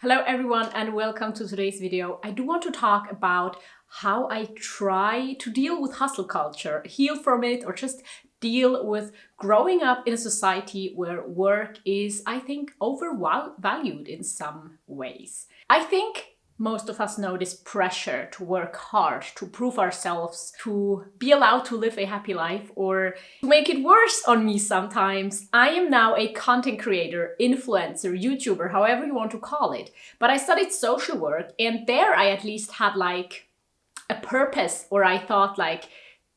Hello everyone and welcome to today's video. I do want to talk about how I try to deal with hustle culture, heal from it, or just deal with growing up in a society where work is, I think, overvalued in some ways. I think most of us know this pressure to work hard, to prove ourselves, to be allowed to live a happy life, or to make it worse on me sometimes. I am now a content creator, influencer, YouTuber, however you want to call it. But I studied social work, and there I at least had like a purpose, or I thought like,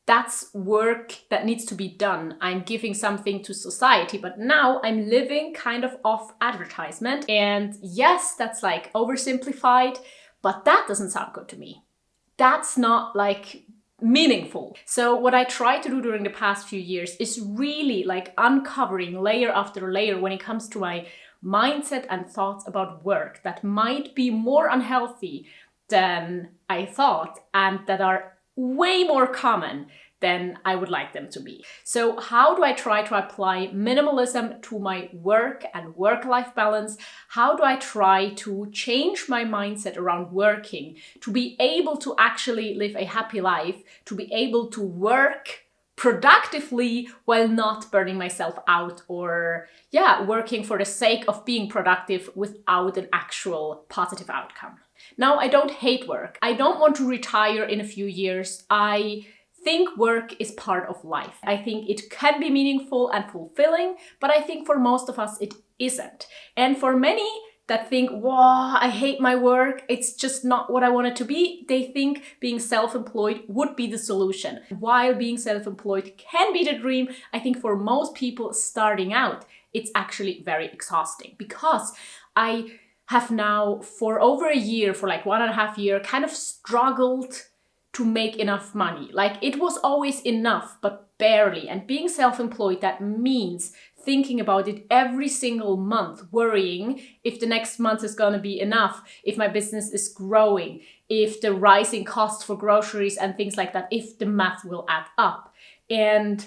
that's work that needs to be done. I'm giving something to society, but now I'm living kind of off advertisement. And yes, that's like oversimplified, but that doesn't sound good to me. That's not like meaningful. So what I try to do during the past few years is really like uncovering layer after layer when it comes to my mindset and thoughts about work that might be more unhealthy than I thought and that are way more common than I would like them to be. So how do I try to apply minimalism to my work and work-life balance? How do I try to change my mindset around working to be able to actually live a happy life, to be able to work productively while not burning myself out or working for the sake of being productive without an actual positive outcome? Now, I don't hate work. I don't want to retire in a few years. I think work is part of life. I think it can be meaningful and fulfilling, but I think for most of us it isn't. And for many that think, wow, I hate my work, it's just not what I want it to be, they think being self-employed would be the solution. While being self-employed can be the dream, I think for most people starting out, it's actually very exhausting because I have now for over a year, for like 1.5 years, kind of struggled to make enough money. Like it was always enough, but barely. And being self-employed, that means thinking about it every single month, worrying if the next month is gonna be enough, if my business is growing, if the rising costs for groceries and things like that, if the math will add up. And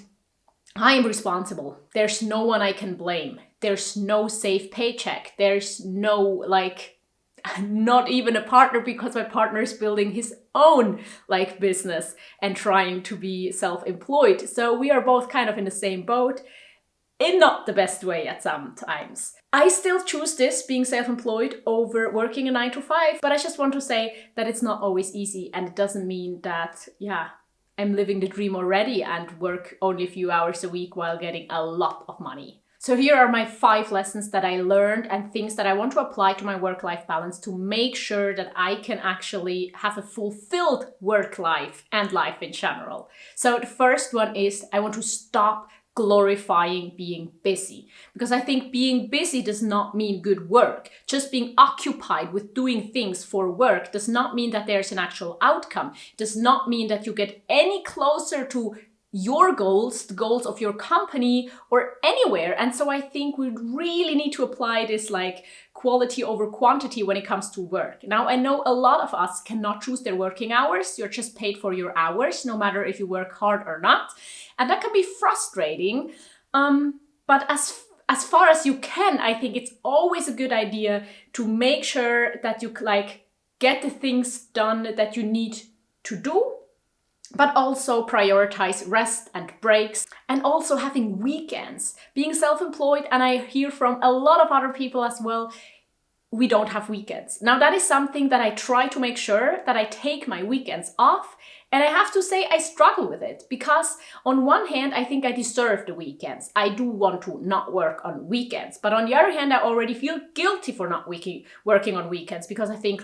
I am responsible. There's no one I can blame. There's no safe paycheck. There's no not even a partner, because my partner is building his own business and trying to be self-employed. So we are both kind of in the same boat in not the best way at some times. I still choose this, being self-employed, over working a 9 to 5, but I just want to say that it's not always easy, and it doesn't mean that, I'm living the dream already and work only a few hours a week while getting a lot of money. So here are my 5 lessons that I learned and things that I want to apply to my work-life balance to make sure that I can actually have a fulfilled work life and life in general. So the first one is I want to stop glorifying being busy, because I think being busy does not mean good work. Just being occupied with doing things for work does not mean that there's an actual outcome. It does not mean that you get any closer to your goals, the goals of your company or anywhere. And so I think we really need to apply this quality over quantity when it comes to work. Now, I know a lot of us cannot choose their working hours. You're just paid for your hours, no matter if you work hard or not. And that can be frustrating. But as far as you can, I think it's always a good idea to make sure that you get the things done that you need to do, but also prioritize rest and breaks, and also having weekends. Being self-employed, and I hear from a lot of other people as well, we don't have weekends. Now that is something that I try to make sure that I take my weekends off. And I have to say I struggle with it, because on one hand, I think I deserve the weekends. I do want to not work on weekends. But on the other hand, I already feel guilty for not working on weekends, because I think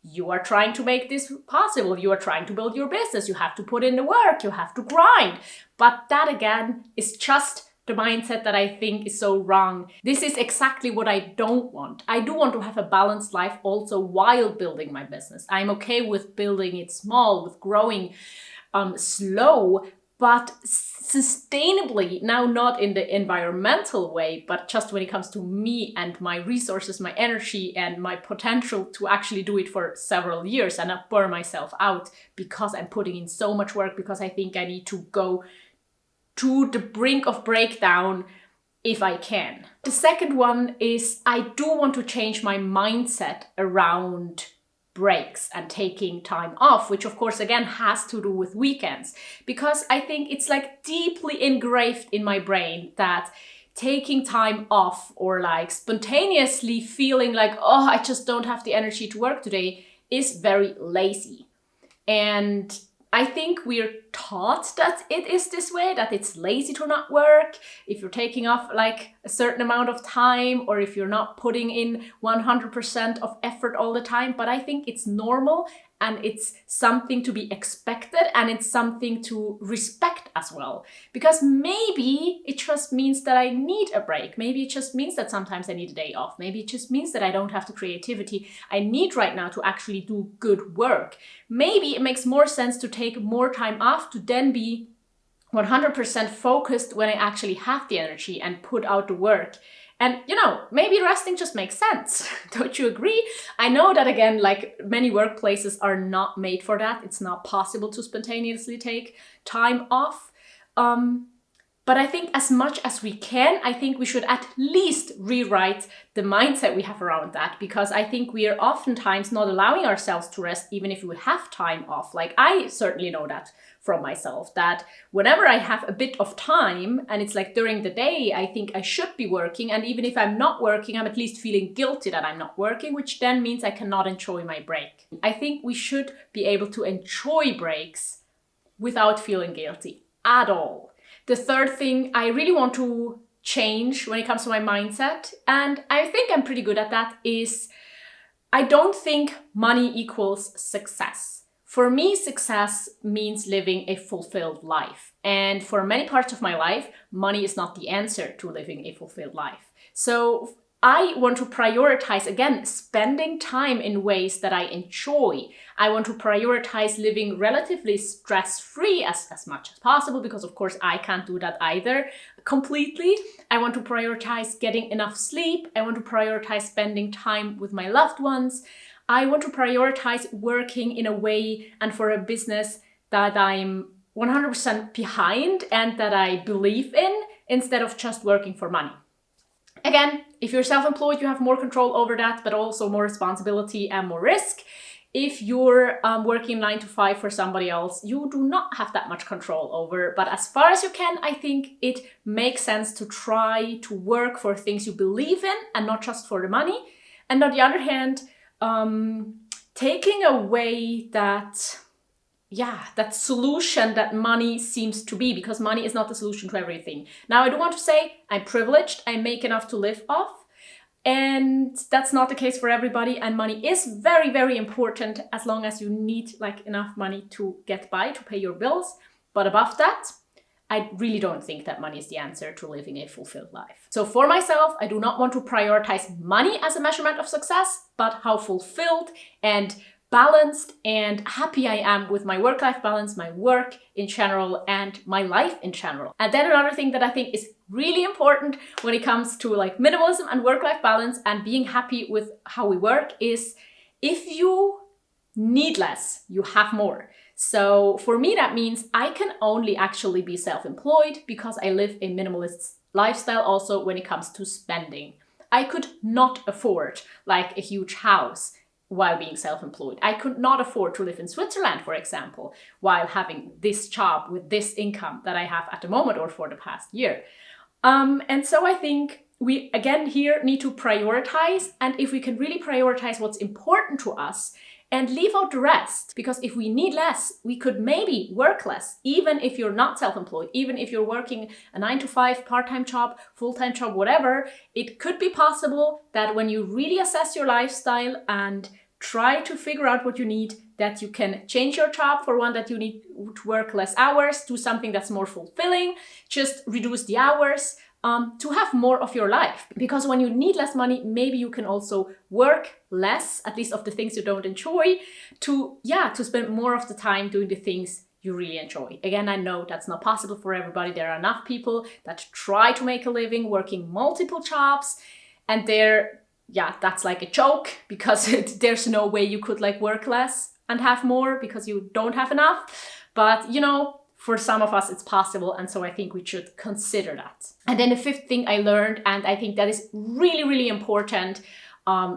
you are trying to make this possible. You are trying to build your business. You have to put in the work. You have to grind. But that again is just the mindset that I think is so wrong. This is exactly what I don't want. I do want to have a balanced life also while building my business. I'm okay with building it small, with growing slow, but sustainably. Now, not in the environmental way, but just when it comes to me and my resources, my energy, and my potential to actually do it for several years and not burn myself out because I'm putting in so much work, because I think I need to go to the brink of breakdown if I can. The second one is I do want to change my mindset around breaks and taking time off, which of course again has to do with weekends, because I think it's like deeply engraved in my brain that taking time off or like spontaneously feeling like, oh, I just don't have the energy to work today is very lazy. And I think we're taught that it is this way, that it's lazy to not work if you're taking off like a certain amount of time, or if you're not putting in 100% of effort all the time. But I think it's normal, and it's something to be expected, and it's something to respect as well. Because maybe it just means that I need a break. Maybe it just means that sometimes I need a day off. Maybe it just means that I don't have the creativity I need right now to actually do good work. Maybe it makes more sense to take more time off to then be 100% focused when I actually have the energy and put out the work. And, you know, maybe resting just makes sense. Don't you agree? I know that, again, like many workplaces are not made for that. It's not possible to spontaneously take time off. But I think as much as we can, I think we should at least rewrite the mindset we have around that, because I think we are oftentimes not allowing ourselves to rest even if we have time off. Like I certainly know that from myself, that whenever I have a bit of time and it's like during the day, I think I should be working. And even if I'm not working, I'm at least feeling guilty that I'm not working, which then means I cannot enjoy my break. I think we should be able to enjoy breaks without feeling guilty at all. The third thing I really want to change when it comes to my mindset, and I think I'm pretty good at that, is I don't think money equals success. For me, success means living a fulfilled life. And for many parts of my life, money is not the answer to living a fulfilled life. So I want to prioritize, again, spending time in ways that I enjoy. I want to prioritize living relatively stress-free as much as possible, because of course I can't do that either completely. I want to prioritize getting enough sleep. I want to prioritize spending time with my loved ones. I want to prioritize working in a way and for a business that I'm 100% behind and that I believe in, instead of just working for money. Again, if you're self-employed, you have more control over that, but also more responsibility and more risk. If you're working 9 to 5 for somebody else, you do not have that much control over. But as far as you can, I think it makes sense to try to work for things you believe in and not just for the money. And on the other hand, taking away that solution that money seems to be, because money is not the solution to everything. Now, I do want to say I'm privileged, I make enough to live off, and that's not the case for everybody. And money is very, very important as long as you need like enough money to get by, to pay your bills. But above that, I really don't think that money is the answer to living a fulfilled life. So for myself, I do not want to prioritize money as a measurement of success, but how fulfilled and balanced and happy I am with my work-life balance, my work in general, and my life in general. And then another thing that I think is really important when it comes to like minimalism and work-life balance and being happy with how we work is, if you need less, you have more. So for me, that means I can only actually be self-employed because I live a minimalist lifestyle also when it comes to spending. I could not afford like a huge house while being self-employed. I could not afford to live in Switzerland, for example, while having this job with this income that I have at the moment or for the past year. And so I think we, again, here need to prioritize. And if we can really prioritize what's important to us and leave out the rest, because if we need less, we could maybe work less, even if you're not self-employed, even if you're working a 9 to 5 part-time job, full-time job, whatever, it could be possible that when you really assess your lifestyle and try to figure out what you need, that you can change your job for one that you need to work less hours, do something that's more fulfilling, just reduce the hours, to have more of your life. Because when you need less money, maybe you can also work less, at least of the things you don't enjoy, to spend more of the time doing the things you really enjoy. Again, I know that's not possible for everybody. There are enough people that try to make a living working multiple jobs, and that's like a joke, because there's no way you could like work less and have more because you don't have enough. But for some of us it's possible, and so I think we should consider that. And then the fifth thing I learned, and I think that is really, really important,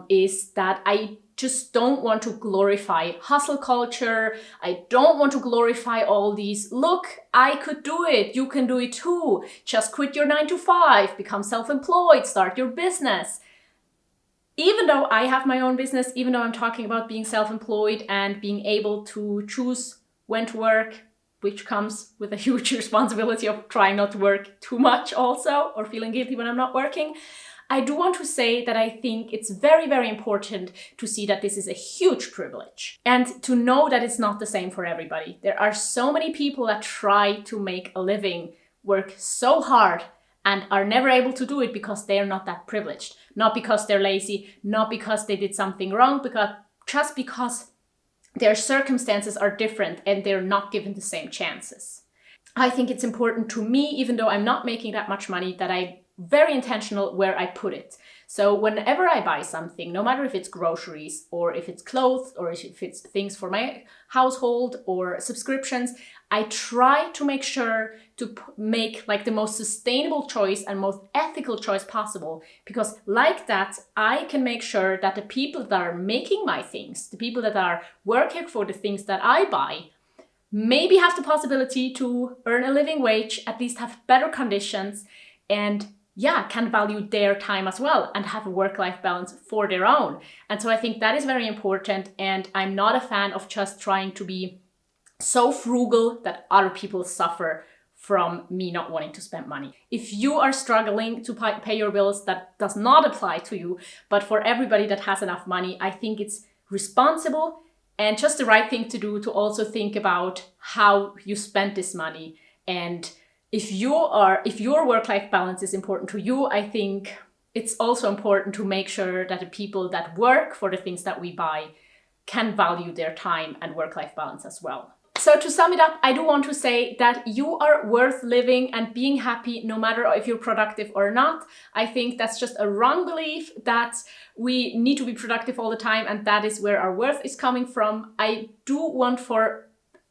is that I just don't want to glorify hustle culture. I don't want to glorify all these, look, I could do it, you can do it too. Just quit your 9 to 5, become self-employed, start your business. Even though I have my own business, even though I'm talking about being self-employed and being able to choose when to work, which comes with a huge responsibility of trying not to work too much also, or feeling guilty when I'm not working, I do want to say that I think it's very, very important to see that this is a huge privilege and to know that it's not the same for everybody. There are so many people that try to make a living, work so hard, and are never able to do it because they are not that privileged. Not because they're lazy, not because they did something wrong, just because their circumstances are different and they're not given the same chances. I think it's important to me, even though I'm not making that much money, that I'm very intentional where I put it. So whenever I buy something, no matter if it's groceries or if it's clothes or if it's things for my household or subscriptions, I try to make sure to make like the most sustainable choice and most ethical choice possible, because like that, I can make sure that the people that are making my things, the people that are working for the things that I buy, maybe have the possibility to earn a living wage, at least have better conditions, and can value their time as well and have a work-life balance for their own. And so I think that is very important, and I'm not a fan of just trying to be so frugal that other people suffer from me not wanting to spend money. If you are struggling to pay your bills, that does not apply to you, but for everybody that has enough money, I think it's responsible and just the right thing to do to also think about how you spend this money. And if your work-life balance is important to you, I think it's also important to make sure that the people that work for the things that we buy can value their time and work-life balance as well. So to sum it up, I do want to say that you are worth living and being happy no matter if you're productive or not. I think that's just a wrong belief that we need to be productive all the time and that is where our worth is coming from. I do want for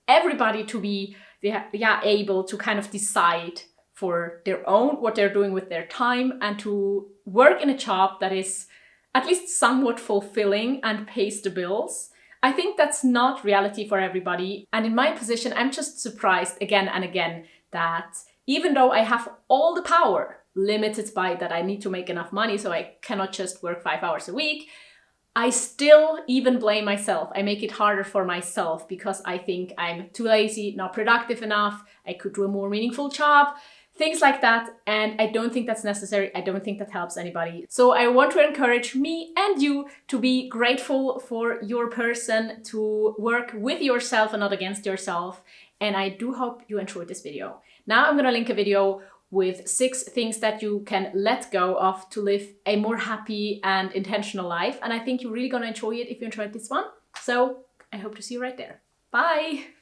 everybody to be able to kind of decide for their own what they're doing with their time and to work in a job that is at least somewhat fulfilling and pays the bills. I think that's not reality for everybody. And in my position, I'm just surprised again and again that even though I have all the power, limited by that I need to make enough money so I cannot just work 5 hours a week, I still even blame myself. I make it harder for myself because I think I'm too lazy, not productive enough, I could do a more meaningful job, things like that. And I don't think that's necessary. I don't think that helps anybody. So I want to encourage me and you to be grateful for your person, to work with yourself and not against yourself. And I do hope you enjoyed this video. Now I'm going to link a video with 6 things that you can let go of to live a more happy and intentional life. And I think you're really going to enjoy it if you enjoyed this one. So I hope to see you right there. Bye!